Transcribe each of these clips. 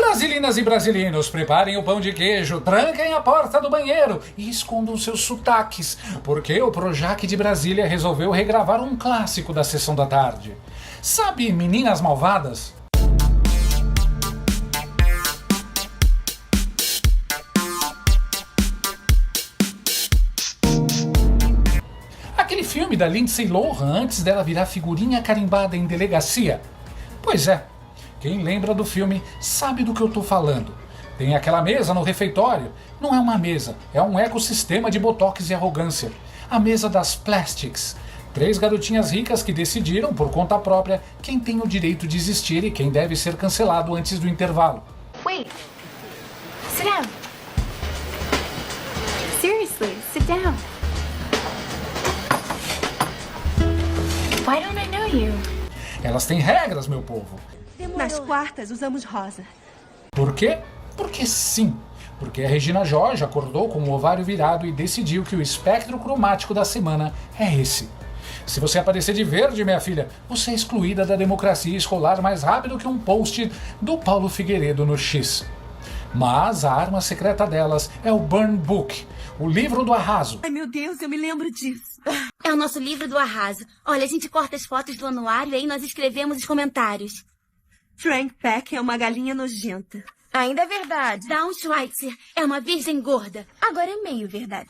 Brasilinas e brasileiros, preparem o pão de queijo, tranquem a porta do banheiro e escondam seus sotaques, porque o Projac de Brasília resolveu regravar um clássico da Sessão da Tarde. Sabe Meninas Malvadas? Aquele filme da Lindsay Lohan antes dela virar figurinha carimbada em delegacia? Pois é. Quem lembra do filme sabe do que eu tô falando. Tem aquela mesa no refeitório. Não é uma mesa, é um ecossistema de botox e arrogância. A mesa das Plastics. 3 garotinhas ricas que decidiram, por conta própria, quem tem o direito de existir e quem deve ser cancelado antes do intervalo. Wait. Sit down. Seriously, sit down. Why don't I know you? Elas têm regras, meu povo. Nas quartas usamos rosa. Por quê? Porque sim. Porque a Regina George acordou com o ovário virado e decidiu que o espectro cromático da semana é esse. Se você aparecer de verde, minha filha, você é excluída da democracia escolar mais rápido que um post do Paulo Figueiredo no X. Mas a arma secreta delas é o Burn Book, o livro do arraso. Ai, meu Deus, eu me lembro disso. É o nosso livro do arraso. Olha, a gente corta as fotos do anuário e aí nós escrevemos os comentários. Frank Peck é uma galinha nojenta. Ainda é verdade. Dawn Schweitzer é uma virgem gorda. Agora é meio verdade.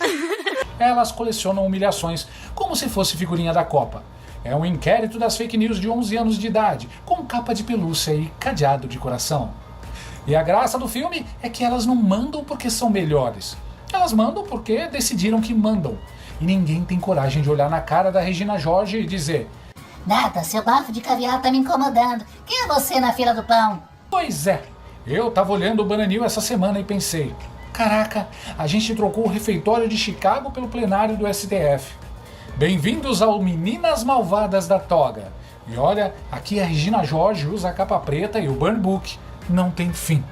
Elas colecionam humilhações como se fosse figurinha da Copa. É um inquérito das fake news de 11 anos de idade, com capa de pelúcia e cadeado de coração. E a graça do filme é que elas não mandam porque são melhores. Elas mandam porque decidiram que mandam. E ninguém tem coragem de olhar na cara da Regina George e dizer: Nada, seu bafo de caviar tá me incomodando. Quem é você na fila do pão? Pois é, eu tava olhando o Bananil essa semana e pensei: caraca, a gente trocou o refeitório de Chicago pelo plenário do STF. Bem-vindos ao Meninas Malvadas da Toga. E olha, aqui a Regina George usa a capa preta e o Burn Book não tem fim.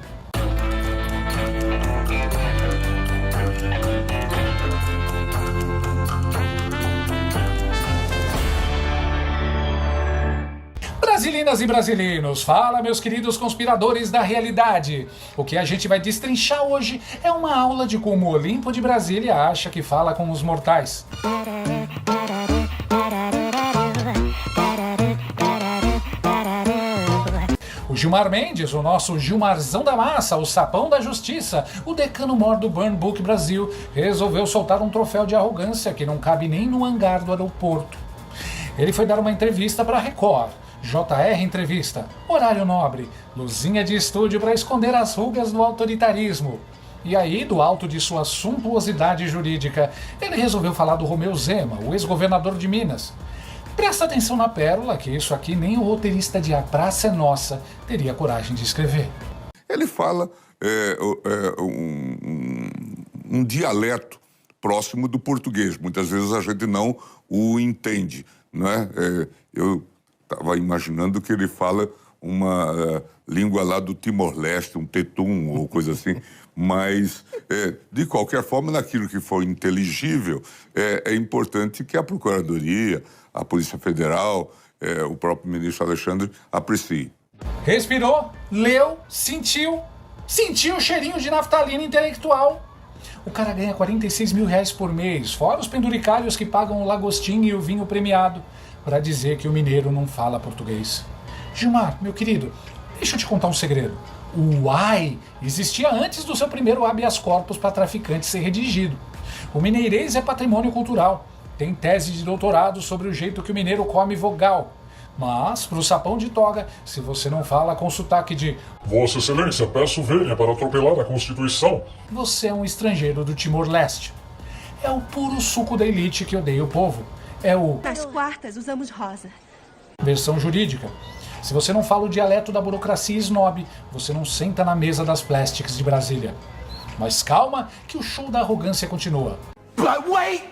Brasilinas e brasileiros, fala meus queridos conspiradores da realidade. O que a gente vai destrinchar hoje é uma aula de como o Olimpo de Brasília acha que fala com os mortais. O Gilmar Mendes, o nosso Gilmarzão da Massa, o sapão da justiça, o decano-mor do Burn Book Brasil, resolveu soltar um troféu de arrogância que não cabe nem no hangar do aeroporto. Ele foi dar uma entrevista para a Record. JR Entrevista, horário nobre, luzinha de estúdio para esconder as rugas do autoritarismo. E aí, do alto de sua suntuosidade jurídica, ele resolveu falar do Romeu Zema, o ex-governador de Minas. Presta atenção na pérola, que isso aqui nem o roteirista de A Praça é Nossa teria coragem de escrever. Ele fala um dialeto próximo do português. Muitas vezes a gente não o entende, não é? Eu estava imaginando que ele fala uma língua lá do Timor-Leste, um tetum ou coisa assim, mas, de qualquer forma, naquilo que for inteligível, é importante que a Procuradoria, a Polícia Federal, o próprio ministro Alexandre apreciem. Respirou, leu, sentiu o cheirinho de naftalina intelectual. O cara ganha 46 mil reais por mês, fora os penduricários que pagam o lagostim e o vinho premiado, para dizer que o mineiro não fala português. Gilmar, meu querido, deixa eu te contar um segredo. O UAI existia antes do seu primeiro habeas corpus para traficante ser redigido. O mineirês é patrimônio cultural. Tem tese de doutorado sobre o jeito que o mineiro come vogal. Mas, pro sapão de toga, se você não fala com sotaque de Vossa Excelência, peço venha para atropelar a Constituição, você é um estrangeiro do Timor-Leste. É o puro suco da elite que odeia o povo. É o Nas quartas usamos rosa. versão jurídica. Se você não fala o dialeto da burocracia snob, você não senta na mesa das Plastics de Brasília. Mas calma, que o show da arrogância continua. But wait!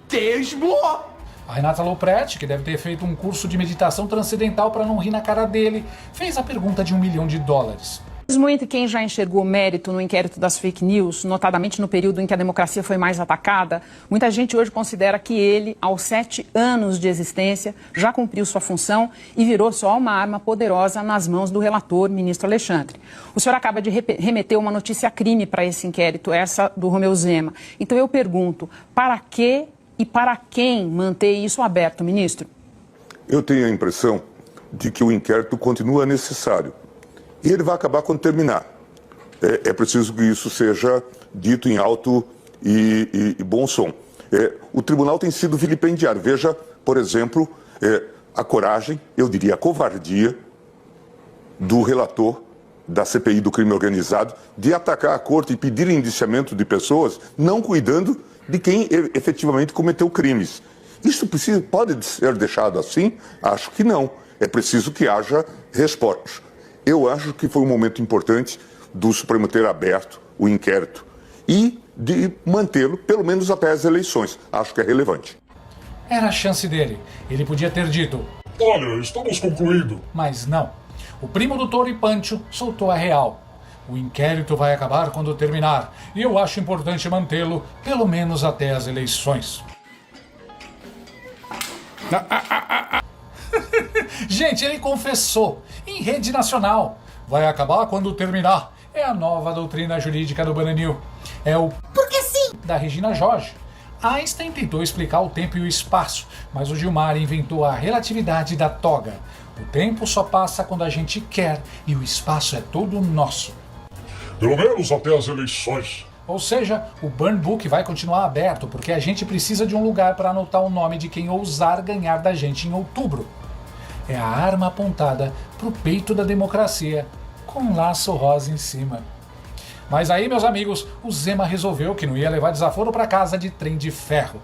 There's more! A Renata Lopretti, que deve ter feito um curso de meditação transcendental para não rir na cara dele, fez a pergunta de $1 milhão. Mesmo entre quem já enxergou mérito no inquérito das fake news, notadamente no período em que a democracia foi mais atacada, muita gente hoje considera que ele, aos 7 anos de existência, já cumpriu sua função e virou só uma arma poderosa nas mãos do relator, ministro Alexandre. O senhor acaba de remeter uma notícia-crime para esse inquérito, essa do Romeu Zema. Então eu pergunto, para que e para quem manter isso aberto, ministro? Eu tenho a impressão de que o inquérito continua necessário. E ele vai acabar quando terminar. É preciso que isso seja dito em alto e bom som. O tribunal tem sido vilipendiado. Veja, por exemplo, a coragem, eu diria a covardia, do relator da CPI do crime organizado de atacar a corte e pedir indiciamento de pessoas não cuidando de quem efetivamente cometeu crimes. Isso pode ser deixado assim? Acho que não. É preciso que haja respostas. Eu acho que foi um momento importante do Supremo ter aberto o inquérito e de mantê-lo, pelo menos até as eleições. Acho que é relevante. Era a chance dele. Ele podia ter dito: Olha, estamos concluindo. Mas não. O primo do Toro e Pancho soltou a real. O inquérito vai acabar quando terminar. E eu acho importante mantê-lo, pelo menos até as eleições. Gente, ele confessou em rede nacional. Vai acabar quando terminar. É a nova doutrina jurídica do Bananil. É o Porque sim! da Regina Jorge. Einstein tentou explicar o tempo e o espaço, mas o Gilmar inventou a relatividade da toga. O tempo só passa quando a gente quer e o espaço é todo nosso. Pelo menos até as eleições. Ou seja, o Burn Book vai continuar aberto porque a gente precisa de um lugar para anotar o nome de quem ousar ganhar da gente em outubro. É a arma apontada pro peito da democracia, com um laço rosa em cima. Mas aí, meus amigos, o Zema resolveu que não ia levar desaforo para casa de trem de ferro.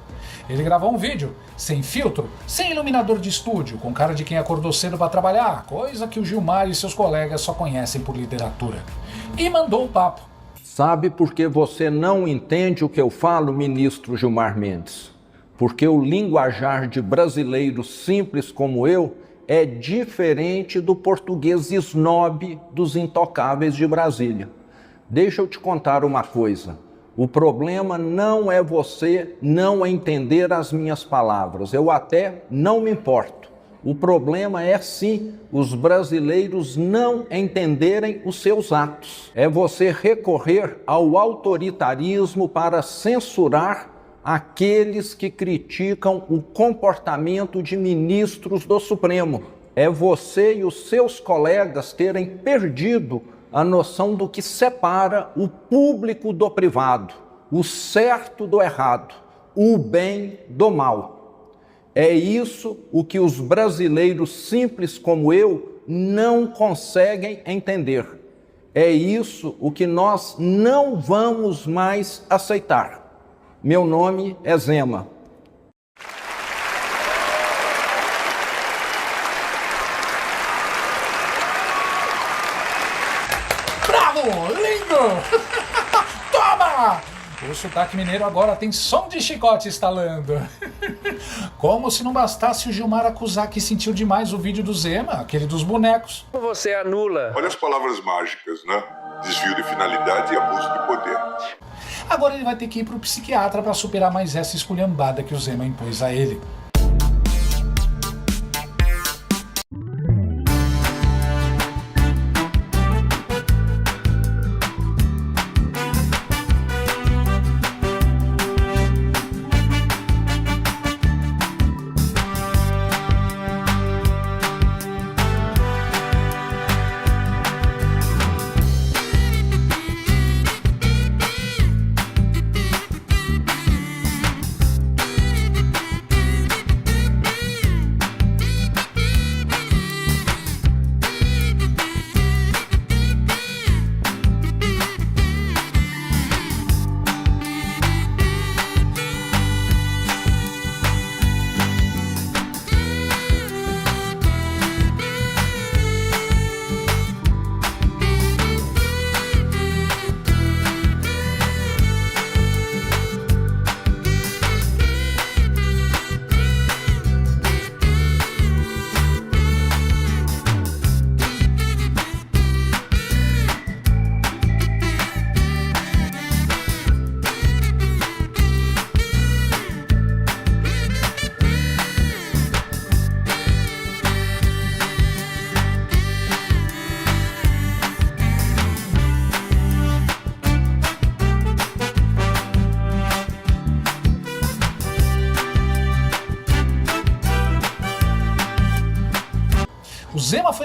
Ele gravou um vídeo, sem filtro, sem iluminador de estúdio, com cara de quem acordou cedo para trabalhar, coisa que o Gilmar e seus colegas só conhecem por literatura. E mandou o papo. Sabe por que você não entende o que eu falo, ministro Gilmar Mendes? Porque o linguajar de brasileiros simples como eu é diferente do português snob dos intocáveis de Brasília. Deixa eu te contar uma coisa. O problema não é você não entender as minhas palavras. Eu até não me importo. O problema é sim os brasileiros não entenderem os seus atos. É você recorrer ao autoritarismo para censurar aqueles que criticam o comportamento de ministros do Supremo. É você e os seus colegas terem perdido a noção do que separa o público do privado, o certo do errado, o bem do mal. É isso o que os brasileiros simples como eu não conseguem entender. É isso o que nós não vamos mais aceitar. Meu nome é Zema. Bravo! Lindo! Toma! O sotaque mineiro agora tem som de chicote estalando. Como se não bastasse o Gilmar acusar que sentiu demais o vídeo do Zema, aquele dos bonecos. Você anula. Olha as palavras mágicas, né? Desvio de finalidade e abuso de poder. Agora ele vai ter que ir pro psiquiatra para superar mais essa esculhambada que o Zema impôs a ele.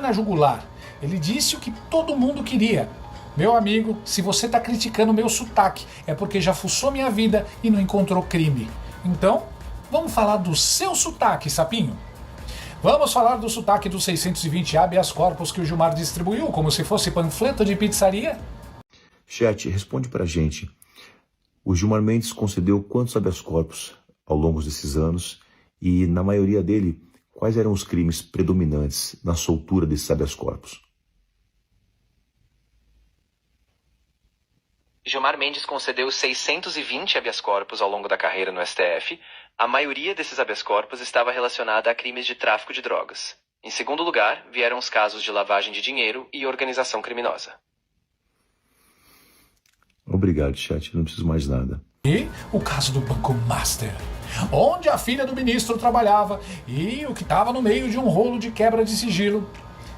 foi na jugular. Ele disse o que todo mundo queria. Meu amigo, se você tá criticando meu sotaque, é porque já fuçou minha vida e não encontrou crime. Então, vamos falar do seu sotaque, sapinho? Vamos falar do sotaque dos 620 habeas corpus que o Gilmar distribuiu como se fosse panfleto de pizzaria? Chat, responde pra gente. O Gilmar Mendes concedeu quantos habeas corpus ao longo desses anos e, na maioria dele, quais eram os crimes predominantes na soltura desses habeas corpus? Gilmar Mendes concedeu 620 habeas corpus ao longo da carreira no STF. A maioria desses habeas corpus estava relacionada a crimes de tráfico de drogas. Em segundo lugar, vieram os casos de lavagem de dinheiro e organização criminosa. Obrigado, chat. Não preciso mais nada. E o caso do Banco Master, onde a filha do ministro trabalhava e o que estava no meio de um rolo de quebra de sigilo.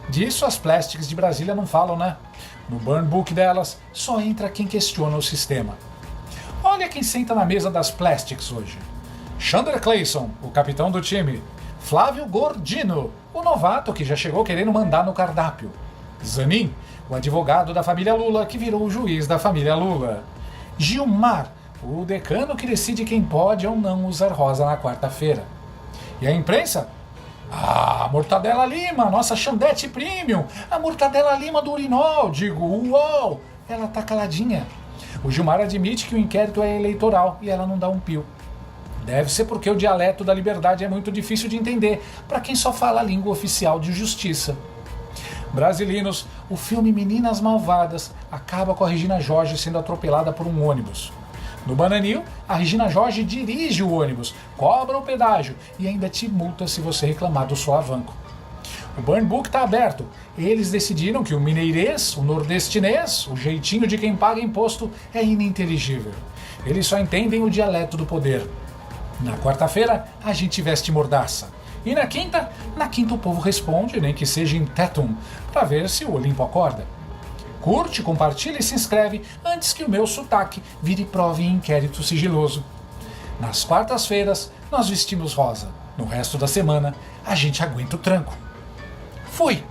Disso as Plastics de Brasília não falam, né? No burn book delas, só entra quem questiona o sistema. Olha quem senta na mesa das Plastics hoje. Chandler Clayson, o capitão do time. Flávio Gordino, o novato que já chegou querendo mandar no cardápio. Zanin, o advogado da família Lula que virou o juiz da família Lula. Gilmar, o decano que decide quem pode ou não usar rosa na quarta-feira. E a imprensa? Ah, Mortadela Lima, nossa Xandete Premium, a Mortadela Lima do Urinol, digo, uau, ela tá caladinha. O Gilmar admite que o inquérito é eleitoral e ela não dá um pio. Deve ser porque o dialeto da liberdade é muito difícil de entender para quem só fala a língua oficial de justiça. Brasilinos, o filme Meninas Malvadas acaba com a Regina Jorge sendo atropelada por um ônibus. No Bananil, a Regina Jorge dirige o ônibus, cobra o pedágio e ainda te multa se você reclamar do solavanco. O burn book está aberto. Eles decidiram que o mineirês, o nordestinês, o jeitinho de quem paga imposto é ininteligível. Eles só entendem o dialeto do poder. Na quarta-feira, a gente veste mordaça. E na quinta o povo responde, nem que seja em tetum, para ver se o Olimpo acorda. Curte, compartilha e se inscreve antes que o meu sotaque vire prova em inquérito sigiloso. Nas quartas-feiras, nós vestimos rosa. No resto da semana, a gente aguenta o tranco. Fui!